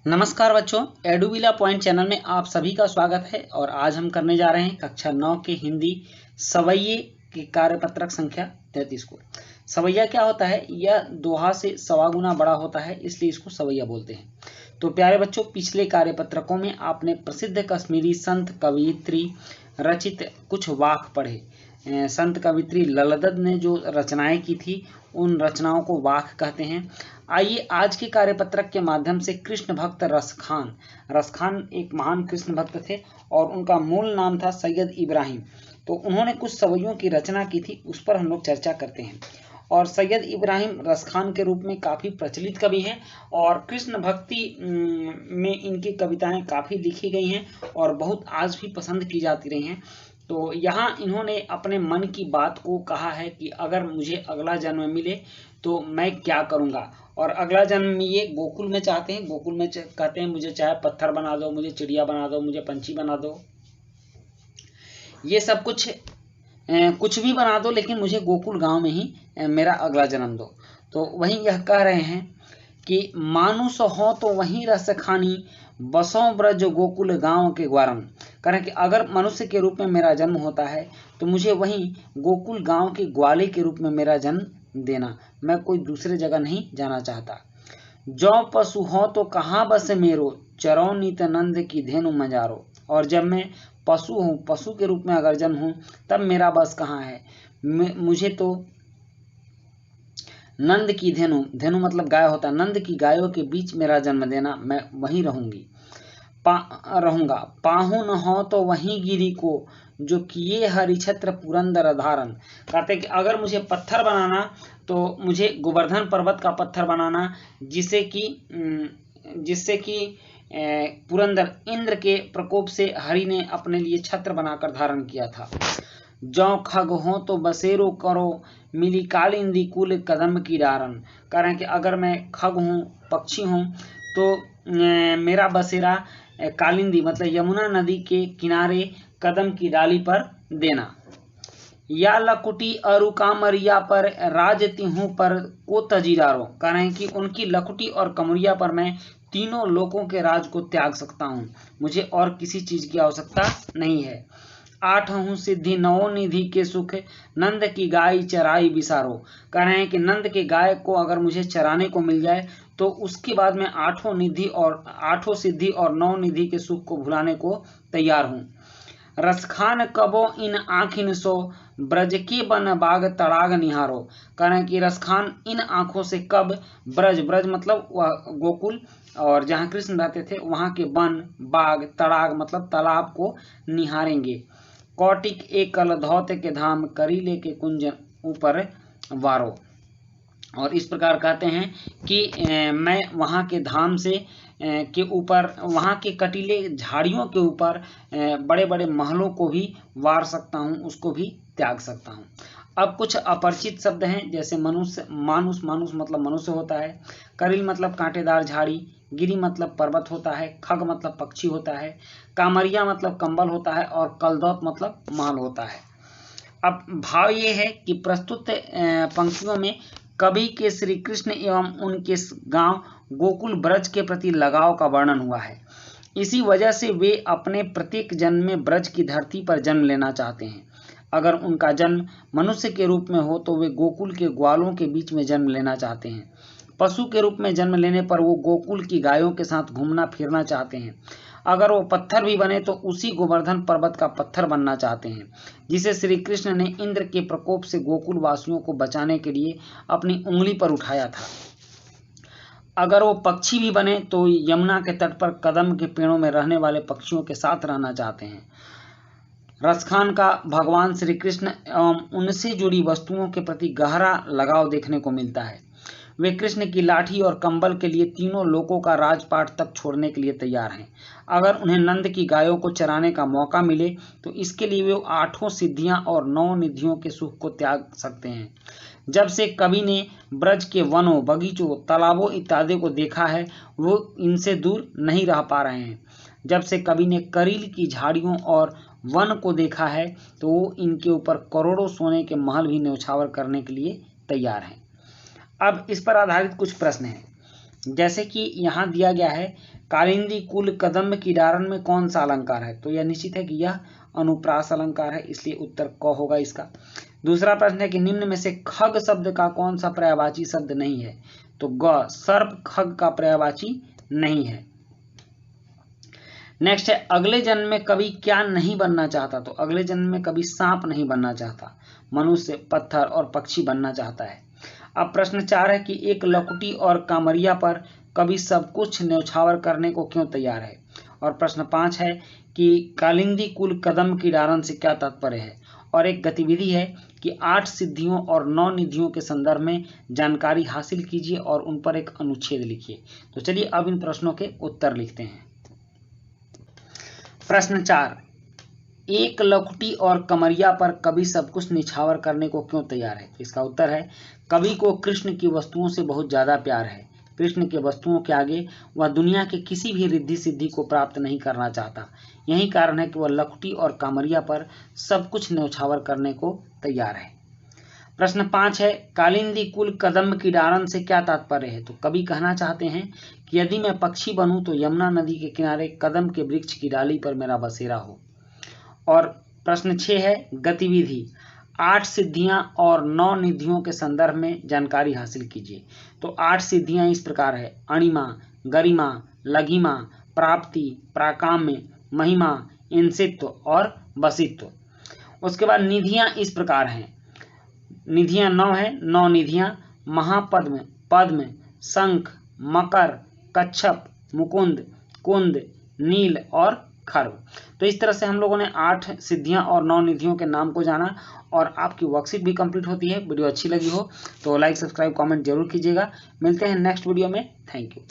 नमस्कार बच्चों, एडुविला point channel में आप सभी का स्वागत है। और आज हम करने जा रहे हैं कक्षा 9 के हिंदी सवैये के कार्यपत्रक संख्या 33 को। सवैया क्या होता है? यह दोहा से सवा गुना बड़ा होता है, इसलिए इसको सवैया बोलते हैं। तो प्यारे बच्चों, पिछले कार्यपत्रकों में आपने प्रसिद्ध कश्मीरी संत कवयित्री रचित कुछ वाक पढ़े। संत कवयित्री ललदद ने जो रचनाएं की थी उन रचनाओं को वाक कहते हैं। आइए आज के कार्यपत्रक के माध्यम से कृष्ण भक्त रसखान एक महान कृष्ण भक्त थे और उनका मूल नाम था सैयद इब्राहिम। तो उन्होंने कुछ सवैयों की रचना की थी, उस पर हम लोग चर्चा करते हैं। और सैयद इब्राहिम रसखान के रूप में काफ़ी प्रचलित कवि हैं और कृष्ण भक्ति में इनकी कविताएं काफ़ी लिखी गई हैं और बहुत आज भी पसंद की जाती रही हैं। तो यहाँ इन्होंने अपने मन की बात को कहा है कि अगर मुझे अगला जन्म मिले तो मैं क्या करूँगा। और अगला जन्म ये गोकुल में चाहते हैं। गोकुल में कहते हैं मुझे चाहे पत्थर बना दो, मुझे चिड़िया बना दो, मुझे पंछी बना दो, ये सब कुछ भी बना दो, लेकिन मुझे गोकुल गांव में ही मेरा अगला जन्म दो। तो वहीं यह कह रहे हैं कि मानुष हो तो वहीं रस खानी, बसों ब्रज गोकुल गांव के ग्वारन। कह रहे हैं कि अगर मनुष्य के रूप में मेरा जन्म होता है तो मुझे वहीं गोकुल गांव के ग्वाले के रूप में मेरा जन्म देना, मैं कोई दूसरे जगह नहीं जाना चाहता। जौ पशु हो तो कहाँ बस मेरो, चरौ नित नंद की धेनु मजारो। और जब मैं पशु हूँ, पशु के रूप में अगर जन्म हूँ, तब मेरा बस कहाँ है। मुझे तो नंद की धेनु मतलब गाय होता है, नंद की गायों के बीच मेरा जन्म देना, मैं वहीं रहूंगा। पाहु न हो तो वहीं गिरी को, जो किए हरिछत्र पुरंदर धारण। कहते कि अगर मुझे पत्थर बनाना तो मुझे गोवर्धन पर्वत का पत्थर बनाना, जिससे कि पुरंदर इंद्र के प्रकोप से हरि ने अपने लिए छत्र बनाकर धारण किया था। जौ खग हो तो बसेरो करो, मिली कालिंदी कुल कदम की डारन। कह रहे हैं कि अगर मैं खग हूँ, पक्षी हूँ, तो मेरा बसेरा कालिंदी मतलब यमुना नदी के किनारे कदम की डाली पर देना। या लकुटी अरु कामरिया पर राजती हूँ पर को तजीरारो। कह रहे हैं कि उनकी लकुटी और कमरिया पर मैं तीनों लोगों के राज को त्याग सकता हूँ, मुझे और किसी चीज की आवश्यकता नहीं है। आठ हूँ सिद्धि नवो निधि के सुख, नंद की गाय चराई बिसारो। कह रहे हैं कि नंद के गाय को अगर मुझे चराने को मिल जाए तो उसके बाद मैं आठों सिद्धि और नौ निधि के सुख को भुलाने को तैयार हूँ। रसखान कबो इन आँखिन सो, ब्रज के बन बाग तड़ाग निहारो। कह रहे हैं कि रसखान इन आँखों से कब ब्रज मतलब वह गोकुल और जहाँ कृष्ण रहते थे वहाँ के वन बाग तड़ाग मतलब तालाब को निहारेंगे। कौटिक एक कल धौत के धाम, करीले के कुंज ऊपर वारो। और इस प्रकार कहते हैं कि मैं वहाँ के धाम से के ऊपर, वहाँ के कटीले झाड़ियों के ऊपर बड़े बड़े महलों को भी वार सकता हूँ, उसको भी त्याग सकता हूँ। अब कुछ अपरिचित शब्द हैं, जैसे मानुष मतलब मनुष्य होता है, करील मतलब कांटेदार झाड़ी, गिरी मतलब पर्वत होता है, खग मतलब पक्षी होता है, कामरिया मतलब कंबल होता है और कलदौत मतलब महल होता है। अब भाव ये है कि प्रस्तुत पंक्तियों में कवि के श्री कृष्ण एवं उनके गांव गोकुल ब्रज के प्रति लगाव का वर्णन हुआ है। इसी वजह से वे अपने प्रत्येक जन्म में ब्रज की धरती पर जन्म लेना चाहते हैं। अगर उनका जन्म मनुष्य के रूप में हो तो वे गोकुल के ग्वालों के बीच में जन्म लेना चाहते हैं। पशु के रूप में जन्म लेने पर वो गोकुल की गायों के साथ घूमना फिरना चाहते हैं। अगर वो पत्थर भी बने तो उसी गोवर्धन पर्वत का पत्थर बनना चाहते हैं, जिसे श्री कृष्ण ने इंद्र के प्रकोप से गोकुल वासियों को बचाने के लिए अपनी उंगली पर उठाया था। अगर वो पक्षी भी बने तो यमुना के तट पर कदम के पेड़ों में रहने वाले पक्षियों के साथ रहना चाहते हैं। रसखान का भगवान श्री कृष्ण एवं उनसे जुड़ी वस्तुओं के प्रति गहरा लगाव देखने को मिलता है। वे कृष्ण की लाठी और कंबल के लिए तीनों लोकों का राजपाट तक छोड़ने के लिए तैयार हैं। अगर उन्हें नंद की गायों को चराने का मौका मिले तो इसके लिए वे आठों सिद्धियां और 9 निधियों के सुख को त्याग सकते हैं। जब से कवि ने ब्रज के वनों, बगीचों, तालाबों इत्यादि को देखा है, वो इनसे दूर नहीं रह पा रहे हैं। जब से कवि ने करील की झाड़ियों और वन को देखा है तो वो इनके ऊपर करोड़ों सोने के महल भी न्यौछावर करने के लिए तैयार हैं। अब इस पर आधारित कुछ प्रश्न हैं। जैसे कि यहाँ दिया गया है कालिंदी कुल कदम्ब की डारण में कौन सा अलंकार है, तो यह निश्चित है कि यह अनुप्रास अलंकार है, इसलिए उत्तर क होगा इसका। दूसरा प्रश्न है कि निम्न में से खग शब्द का कौन सा पर्यायवाची शब्द नहीं है, तो ग सर्प खग का पर्यायवाची नहीं है। नेक्स्ट है अगले जन्म में कवि क्या नहीं बनना चाहता, तो अगले जन्म में कवि सांप नहीं बनना चाहता, मनुष्य, पत्थर और पक्षी बनना चाहता है। अब प्रश्न 4 है कि एक लकुटी और कामरिया पर कवि सब कुछ न्यौछावर करने को क्यों तैयार है। और प्रश्न 5 है कि कालिंदी कुल कदम की डारण से क्या तात्पर्य है। और एक गतिविधि है कि 8 सिद्धियों और 9 निधियों के संदर्भ में जानकारी हासिल कीजिए और उन पर एक अनुच्छेद लिखिए। तो चलिए अब इन प्रश्नों के उत्तर लिखते हैं। प्रश्न 4, एक लकुटी और कमरिया पर कवि सब कुछ निछावर करने को क्यों तैयार है। इसका उत्तर है कवि को कृष्ण की वस्तुओं से बहुत ज्यादा प्यार है। कृष्ण के वस्तुओं के आगे वह दुनिया के किसी भी रिद्धि सिद्धि को प्राप्त नहीं करना चाहता। यही कारण है कि वह लकुटी और कामरिया पर सब कुछ न्यौछावर करने को तैयार है। प्रश्न 5 है कालिंदी कुल कदम्ब की डारण से क्या तात्पर्य है, तो कवि कहना चाहते हैं कि यदि मैं पक्षी बनूं तो यमुना नदी के किनारे कदम्ब के वृक्ष की डाली पर मेरा बसेरा हो। और प्रश्न 6 है गतिविधि 8 सिद्धियां और 9 निधियों के संदर्भ में जानकारी हासिल कीजिए। तो 8 सिद्धियां इस प्रकार है अणिमा, गरिमा, लघिमा, प्राप्ति, प्राकाम्य, महिमा, इंसित्व और वसित्व। उसके बाद निधियां इस प्रकार हैं, निधियां 9 है, 9 निधियां महापद्म, पद्म, शंख, मकर, कच्छप, मुकुंद, कुंद, नील और खर्व। तो इस तरह से हम लोगों ने 8 सिद्धियां और 9 निधियों के नाम को जाना और आपकी वर्कशीट भी कंप्लीट होती है। वीडियो अच्छी लगी हो तो लाइक, सब्सक्राइब, कमेंट जरूर कीजिएगा। मिलते हैं नेक्स्ट वीडियो में। Thank you.